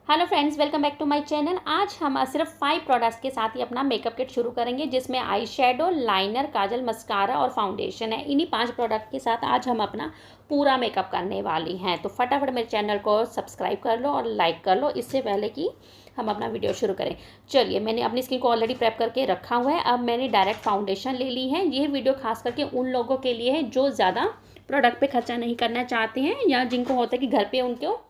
Hello friends, welcome back to my channel. आज हम सिर्फ 5 प्रोडक्ट्स के साथ ही अपना मेकअप किट शुरू करेंगे, जिसमें आई शेडो, लाइनर, काजल, मस्कारा और फाउंडेशन है। इन्हीं 5 प्रोडक्ट के साथ आज हम अपना पूरा मेकअप करने वाली हैं। तो फटाफट मेरे चैनल को सब्सक्राइब कर लो और लाइक कर लो, इससे पहले कि हम अपना वीडियो शुरू करें। चलिए, मैंने अपनी स्किन को ऑलरेडी प्रेप करके रखा हुआ है। अब मैंने डायरेक्ट फाउंडेशन ले ली है। ये वीडियो खास करके उन लोगों के लिए है जो ज़्यादा प्रोडक्ट पे खर्चा नहीं करना चाहते हैं, या जिनको होता है कि घर पे उनको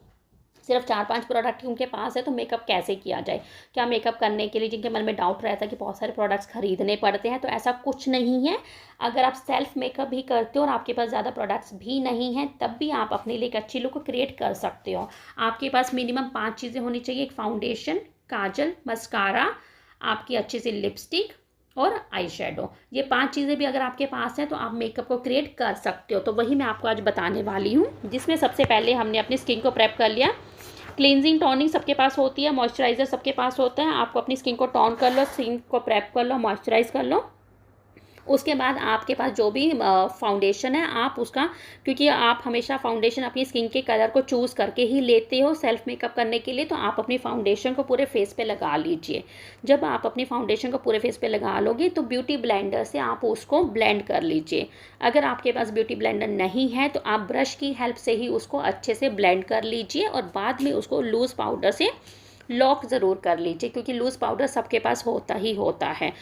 सिर्फ 4-5 प्रोडक्ट उनके पास है, तो मेकअप कैसे किया जाए। क्या मेकअप करने के लिए जिनके मन में डाउट रहता है कि बहुत सारे प्रोडक्ट्स खरीदने पड़ते हैं, तो ऐसा कुछ नहीं है। अगर आप सेल्फ मेकअप भी करते हो और आपके पास ज़्यादा प्रोडक्ट्स भी नहीं हैं, तब भी आप अपने लिए एक अच्छी लुक क्रिएट कर सकते हो। आपके पास मिनिमम 5 चीज़ें होनी चाहिए। एक फाउंडेशन, काजल, मस्कारा, आपकी अच्छी सी लिपस्टिक और आई शेडो। ये 5 चीज़ें भी अगर आपके पास हैं तो आप मेकअप को क्रिएट कर सकते हो। तो वही मैं आपको आज बताने वाली हूँ, जिसमें सबसे पहले हमने अपनी स्किन को प्रेप कर लिया। क्लींजिंग टॉनिक सबके पास होती है, मॉइस्चराइज़र सबके पास होता है। आपको अपनी स्किन को टॉन कर लो, स्किन को प्रेप कर लो, मॉइस्चराइज़ कर लो। उसके बाद आपके पास जो भी फाउंडेशन है, आप उसका, क्योंकि आप हमेशा फाउंडेशन अपनी स्किन के कलर को चूज़ करके ही लेते हो सेल्फ मेकअप करने के लिए, तो आप अपनी फाउंडेशन को पूरे फेस पे लगा लीजिए। जब आप अपनी फाउंडेशन को पूरे फेस पे लगा लोगे तो ब्यूटी ब्लेंडर से आप उसको ब्लेंड कर लीजिए। अगर आपके पास ब्यूटी ब्लेंडर नहीं है तो आप ब्रश की हेल्प से ही उसको अच्छे से ब्लेंड कर लीजिए, और बाद में उसको लूज़ पाउडर से लॉक ज़रूर कर लीजिए, क्योंकि लूज़ पाउडर सबके पास होता ही होता है।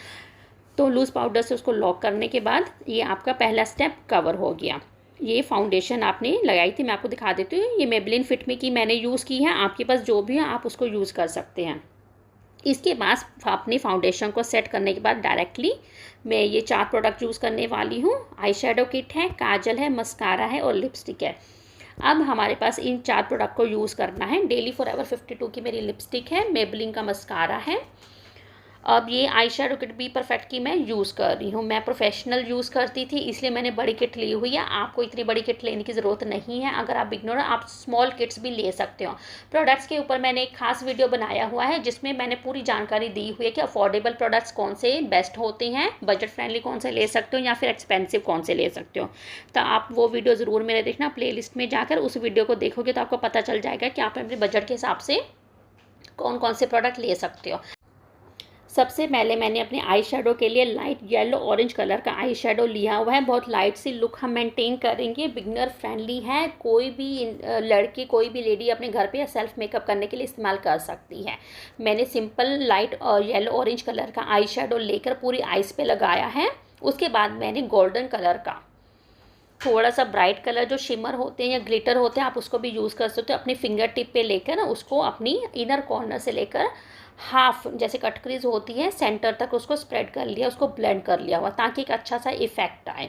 तो लूज़ पाउडर से उसको लॉक करने के बाद ये आपका पहला स्टेप कवर हो गया। ये फाउंडेशन आपने लगाई थी, मैं आपको दिखा देती हूँ। ये मेबेलिन फिट मी की मैंने यूज़ की है। आपके पास जो भी है आप उसको यूज़ कर सकते हैं। इसके बाद अपनी फाउंडेशन को सेट करने के बाद डायरेक्टली मैं ये 4 प्रोडक्ट यूज़ करने वाली हूँ। आई शेडो किट है, काजल है, मस्कारा है और लिपस्टिक है। अब हमारे पास इन 4 प्रोडक्ट को यूज़ करना है। डेली फॉरएवर 52 की मेरी लिपस्टिक है, मेबेलिन का मस्कारा है। अब ये eye shadow kit be perfect की मैं यूज़ कर रही हूँ। मैं प्रोफेशनल यूज़ करती थी, इसलिए मैंने बड़ी किट ली हुई है। आपको इतनी बड़ी किट लेने की ज़रूरत नहीं है। अगर आप बिगनर हो, आप स्मॉल किट्स भी ले सकते हो। प्रोडक्ट्स के ऊपर मैंने एक खास वीडियो बनाया हुआ है, जिसमें मैंने पूरी जानकारी दी हुई है कि अफोर्डेबल प्रोडक्ट्स कौन से बेस्ट होते हैं, बजट फ्रेंडली कौन से ले सकते हो, या फिर एक्सपेंसिव कौन से ले सकते हो। तो आप वो वीडियो ज़रूर मेरे देखना, प्लेलिस्ट में जाकर उस वीडियो को देखोगे तो आपको पता चल जाएगा कि आप अपने बजट के हिसाब से कौन कौन से प्रोडक्ट ले सकते हो। सबसे पहले मैंने अपने आई शेडो के लिए लाइट येलो ऑरेंज कलर का आई शेडो लिया हुआ है। बहुत लाइट सी लुक हम मेंटेन करेंगे, बिगनर फ्रेंडली है। कोई भी लड़की, कोई भी लेडी अपने घर पे सेल्फ मेकअप करने के लिए इस्तेमाल कर सकती है। मैंने सिंपल लाइट और येलो ऑरेंज कलर का आई शेडो लेकर पूरी आइज़ पे लगाया है। उसके बाद मैंने गोल्डन कलर का थोड़ा सा ब्राइट कलर जो शिमर होते हैं या ग्लिटर होते हैं, आप उसको भी यूज़ कर सकते हो। अपनी फिंगर टिप पे लेकर उसको अपनी इनर कॉर्नर से लेकर हाफ, जैसे कट क्रीज होती है, सेंटर तक उसको स्प्रेड कर लिया, उसको ब्लेंड कर लिया हुआ, ताकि एक अच्छा सा इफेक्ट आए।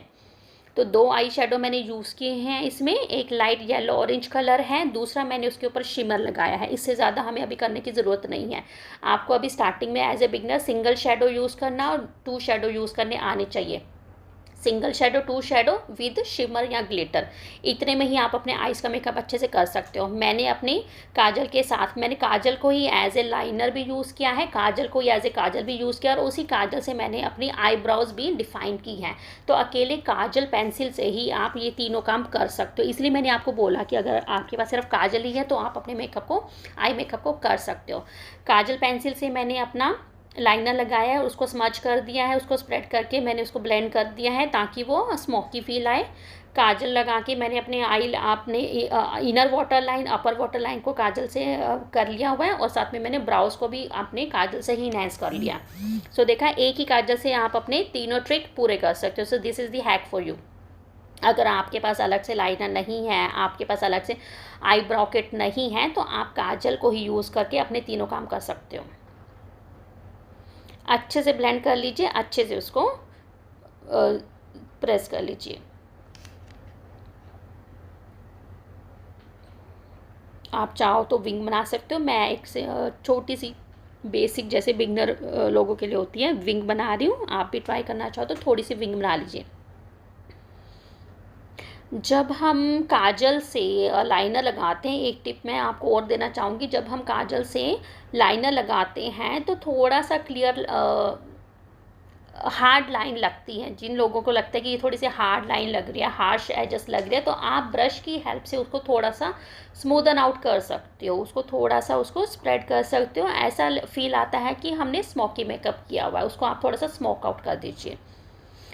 तो 2 आई शेडो मैंने यूज़ किए हैं इसमें। एक लाइट येलो ऑरेंज कलर है, दूसरा मैंने उसके ऊपर शिमर लगाया है। इससे ज़्यादा हमें अभी करने की ज़रूरत नहीं है। आपको अभी स्टार्टिंग में as a beginner single shadow use करना और 2 शेडो यूज़ करने आने चाहिए। Single shadow, 2 shadow with shimmer या ग्लिटर, इतने में ही आप अपने आइज़ का मेकअप अच्छे से कर सकते हो। मैंने अपनी काजल के साथ, मैंने काजल को ही एज ए लाइनर भी यूज़ किया है, काजल को ही एज ए काजल भी यूज़ किया, और उसी काजल से मैंने अपनी आईब्राउज भी डिफाइन की है। तो अकेले काजल पेंसिल से ही आप ये तीनों काम कर सकते हो। इसलिए मैंने आपको बोला कि अगर आपके पास सिर्फ काजल ही है तो आप अपने मेकअप को, आई मेकअप को कर सकते हो। काजल पेंसिल से मैंने अपना लाइनर लगाया है, उसको स्मच कर दिया है, उसको स्प्रेड करके मैंने उसको ब्लेंड कर दिया है ताकि वो स्मोकी फील आए। काजल लगा के मैंने अपने इनर वाटर लाइन, अपर वाटर लाइन को काजल से कर लिया हुआ है, और साथ में मैंने ब्राउज को भी अपने काजल से ही इनहेंस कर लिया। सो देखा, एक ही काजल से आप अपने तीनों ट्रिक पूरे कर सकते हो। So this is the hack for you. अगर आपके पास अलग से लाइनर नहीं है, आपके पास अलग से आईब्राउ किट नहीं है, तो आप काजल को ही यूज़ करके अपने तीनों काम कर सकते हो। अच्छे से ब्लेंड कर लीजिए, अच्छे से उसको प्रेस कर लीजिए। आप चाहो तो विंग बना सकते हो। मैं एक से छोटी सी बेसिक, जैसे बिगनर लोगों के लिए होती है, विंग बना रही हूँ। आप भी ट्राई करना चाहो तो थोड़ी सी विंग बना लीजिए। जब हम काजल से लाइनर लगाते हैं, एक टिप मैं आपको और देना चाहूँगी, जब हम काजल से लाइनर लगाते हैं तो थोड़ा सा क्लियर हार्ड लाइन लगती है। जिन लोगों को लगता है कि ये थोड़ी सी हार्ड लाइन लग रही है, हार्श एजेस लग रही है, तो आप ब्रश की हेल्प से उसको थोड़ा सा स्मूदन आउट कर सकते हो, उसको थोड़ा सा उसको स्प्रेड कर सकते हो। ऐसा फील आता है कि हमने स्मोकी मेकअप किया हुआ है, उसको आप थोड़ा सा स्मोक आउट कर दीजिए।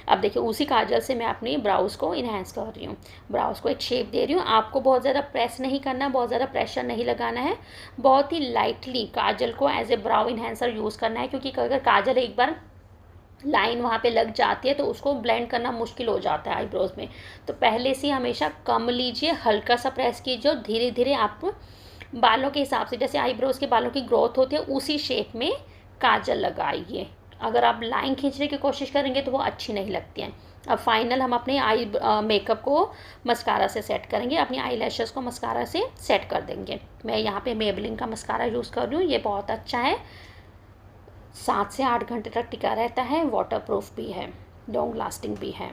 अब देखिए उसी काजल से मैं अपनी ब्राउज़ को इन्हेंस कर रही हूँ, ब्राउज़ को एक शेप दे रही हूँ। आपको बहुत ज़्यादा प्रेस नहीं करना, बहुत ज़्यादा प्रेशर नहीं लगाना है, बहुत ही लाइटली काजल को as a brow enhancer use करना है, क्योंकि अगर काजल एक बार लाइन वहाँ पे लग जाती है तो उसको ब्लेंड करना मुश्किल हो जाता है आईब्रोज़ में। तो पहले से हमेशा कम लीजिए, हल्का सा प्रेस कीजिए और धीरे धीरे आप बालों के हिसाब से, जैसे आईब्रोज़ के बालों की ग्रोथ होती है उसी शेप में काजल लगाइए। अगर आप लाइन खींचने की कोशिश करेंगे तो वो अच्छी नहीं लगती हैं। अब फाइनल हम अपने आई मेकअप को मस्कारा से सेट करेंगे, अपनी आई लैशेज़ को मस्कारा से सेट कर देंगे। मैं यहाँ पे मेबलिन का मस्कारा यूज़ कर रही हूँ, ये बहुत अच्छा है, 7 से 8 घंटे तक टिका रहता है, वाटरप्रूफ भी है, लॉन्ग लास्टिंग भी है।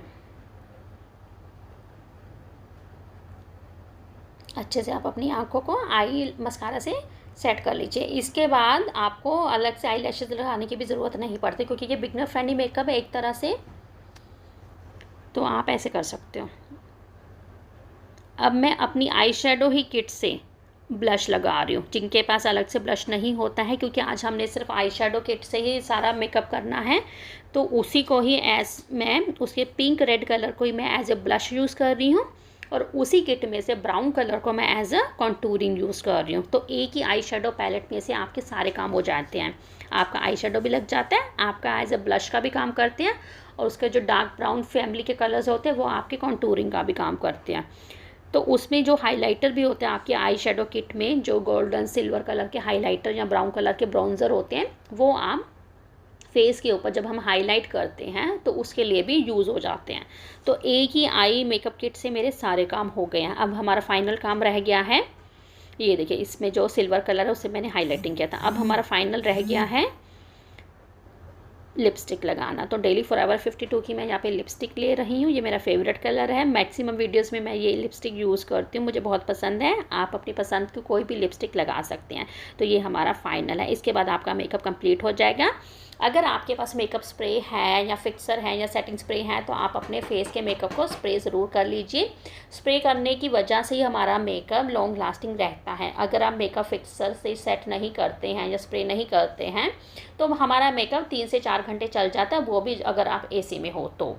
अच्छे से आप अपनी आँखों को आई मस्कारा से सेट कर लीजिए। इसके बाद आपको अलग से आई लैशेज लगाने की भी ज़रूरत नहीं पड़ती, क्योंकि ये बिगनर फ्रेंडली मेकअप है एक तरह से, तो आप ऐसे कर सकते हो। अब मैं अपनी आई शेडो ही किट से ब्लश लगा रही हूँ। जिनके पास अलग से ब्लश नहीं होता है, क्योंकि आज हमने सिर्फ आई शेडो किट से ही सारा मेकअप करना है, तो उसी को ही मैं उसके पिंक रेड कलर को ही मैं एज ए ब्लश यूज़ कर रही हूँ, और उसी किट में से ब्राउन कलर को मैं एज अ कॉन्टूरिंग यूज़ कर रही हूँ। तो एक ही आई शेडो पैलेट में से आपके सारे काम हो जाते हैं। आपका आई शेडो भी लग जाता है, आपका एज अ ब्लश का भी काम करते हैं, और उसके जो डार्क ब्राउन फैमिली के कलर्स होते हैं वो आपके कॉन्टूरिंग का भी काम करते हैं। तो उसमें जो हाइलाइटर भी होते हैं आपके आई शेडो किट में, जो गोल्डन सिल्वर कलर के हाइलाइटर या ब्राउन कलर के ब्राउन्जर होते हैं, वो आप फेस के ऊपर जब हम हाईलाइट करते हैं तो उसके लिए भी यूज़ हो जाते हैं। तो एक ही आई मेकअप किट से मेरे सारे काम हो गए हैं। अब हमारा फाइनल काम रह गया है, ये देखिए इसमें जो सिल्वर कलर है उससे मैंने हाईलाइटिंग किया था। अब हमारा फाइनल रह गया है लिपस्टिक लगाना। तो डेली फॉरएवर 52 की मैं यहाँ पे लिपस्टिक ले रही हूँ, ये मेरा फेवरेट कलर है। मैक्सिमम वीडियोस में मैं ये लिपस्टिक यूज़ करती हूँ, मुझे बहुत पसंद है। आप अपनी पसंद की कोई भी लिपस्टिक लगा सकते हैं। तो ये हमारा फाइनल है, इसके बाद आपका मेकअप कंप्लीट हो जाएगा। अगर आपके पास मेकअप स्प्रे है या फिक्सर है या सेटिंग स्प्रे है तो आप अपने फेस के मेकअप को स्प्रे ज़रूर कर लीजिए। स्प्रे करने की वजह से ही हमारा मेकअप लॉन्ग लास्टिंग रहता है। अगर आप मेकअप फिक्सर से सेट नहीं करते हैं या स्प्रे नहीं करते हैं तो हमारा मेकअप 3 से 4 घंटे चल जाता है, वो भी अगर आप एसी में हो तो।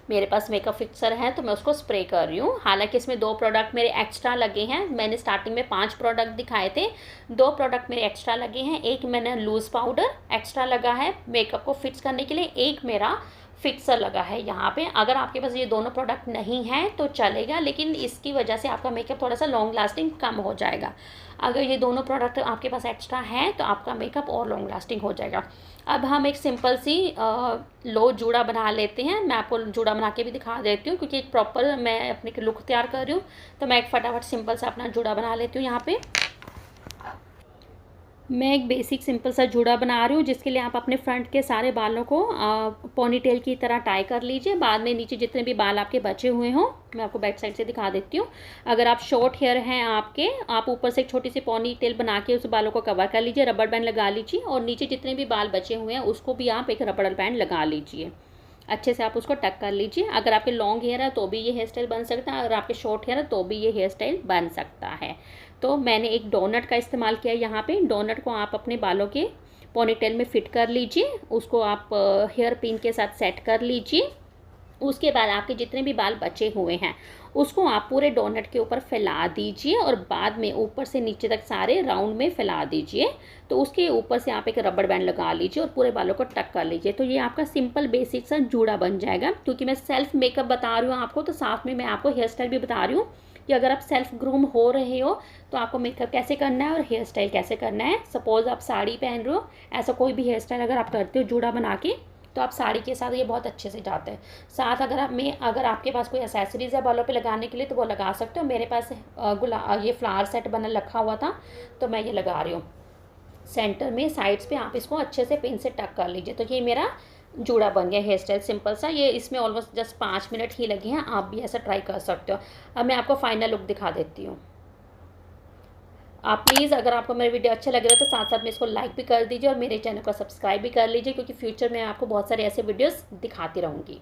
मेरे पास मेकअप फिक्सर है तो मैं उसको स्प्रे कर रही हूँ। हालांकि इसमें 2 प्रोडक्ट मेरे एक्स्ट्रा लगे हैं। मैंने स्टार्टिंग में 5 प्रोडक्ट दिखाए थे, 2 प्रोडक्ट मेरे एक्स्ट्रा लगे हैं। एक मैंने लूज़ पाउडर एक्स्ट्रा लगा है मेकअप को फिक्स करने के लिए, एक मेरा फिक्सर लगा है यहाँ पे। अगर आपके पास ये दोनों प्रोडक्ट नहीं हैं तो चलेगा, लेकिन इसकी वजह से आपका मेकअप थोड़ा सा लॉन्ग लास्टिंग कम हो जाएगा। अगर ये दोनों प्रोडक्ट आपके पास एक्स्ट्रा हैं तो आपका मेकअप और लॉन्ग लास्टिंग हो जाएगा। अब हम एक सिंपल सी लो जूड़ा बना लेते हैं। मैं आपको जूड़ा बना के भी दिखा देती हूँ, क्योंकि एक प्रॉपर मैं अपने लुक तैयार कर रही हूँ। तो मैं एक फटाफट सिंपल सा अपना जूड़ा बना लेती हूँ। यहाँ पे मैं एक बेसिक सिंपल सा जूड़ा बना रही हूँ, जिसके लिए आप अपने फ्रंट के सारे बालों को पोनीटेल की तरह टाई कर लीजिए। बाद में नीचे जितने भी बाल आपके बचे हुए हों, मैं आपको बैक साइड से दिखा देती हूँ। अगर आप शॉर्ट हेयर हैं आपके, आप ऊपर से एक छोटी सी पोनीटेल बना के उस बालों को कवर कर लीजिए, रबड़ बैंड लगा लीजिए, और नीचे जितने भी बाल बचे हुए हैं उसको भी आप एक रबड़ बैंड लगा लीजिए। अच्छे से आप उसको टक कर लीजिए। अगर आपके लॉन्ग हेयर है तो भी ये हेयर स्टाइल बन सकता है, अगर आपके शॉर्ट हेयर है तो भी ये हेयर स्टाइल बन सकता है। तो मैंने एक डोनट का इस्तेमाल किया है यहाँ पे। डोनट को आप अपने बालों के पोनीटेल में फिट कर लीजिए, उसको आप हेयर पिन के साथ सेट कर लीजिए। उसके बाद आपके जितने भी बाल बचे हुए हैं उसको आप पूरे डोनट के ऊपर फैला दीजिए, और बाद में ऊपर से नीचे तक सारे राउंड में फैला दीजिए। तो उसके ऊपर से आप एक रबड़ बैंड लगा लीजिए और पूरे बालों को टक कर लीजिए। तो ये आपका सिंपल बेसिक सा जूड़ा बन जाएगा। क्योंकि मैं सेल्फ मेकअप बता रही हूँ आपको, तो साथ में मैं आपको हेयर स्टाइल भी बता रही हूँ कि अगर आप सेल्फ ग्रूम हो रहे हो तो आपको मेकअप कैसे करना है और हेयर स्टाइल कैसे करना है। सपोज़ आप साड़ी पहन रहे हो, ऐसा कोई भी हेयर स्टाइल अगर आप करते हो जूड़ा बना के, तो आप साड़ी के साथ ये बहुत अच्छे से जाते हैं। साथ अगर आपके पास कोई एसेसरीज़ है बालों पे लगाने के लिए तो वो लगा सकते हो। मेरे पास ये फ्लावर सेट बना रखा हुआ था तो मैं ये लगा रही हूँ। सेंटर में साइड्स पे आप इसको अच्छे से पिन से टक कर लीजिए। तो ये मेरा जूड़ा बन गया हेयर स्टाइल सिंपल सा। ये इसमें ऑलमोस्ट जस्ट 5 मिनट ही लगे हैं, आप भी ऐसा ट्राई कर सकते हो। अब मैं आपको फाइनल लुक दिखा देती हूँ। आप प्लीज़ अगर आपको मेरे वीडियो अच्छे लग रहे हो तो साथ साथ में इसको लाइक भी कर दीजिए और मेरे चैनल को सब्सक्राइब भी कर लीजिए, क्योंकि फ्यूचर में आपको बहुत सारे ऐसे वीडियोस दिखाती रहूँगी।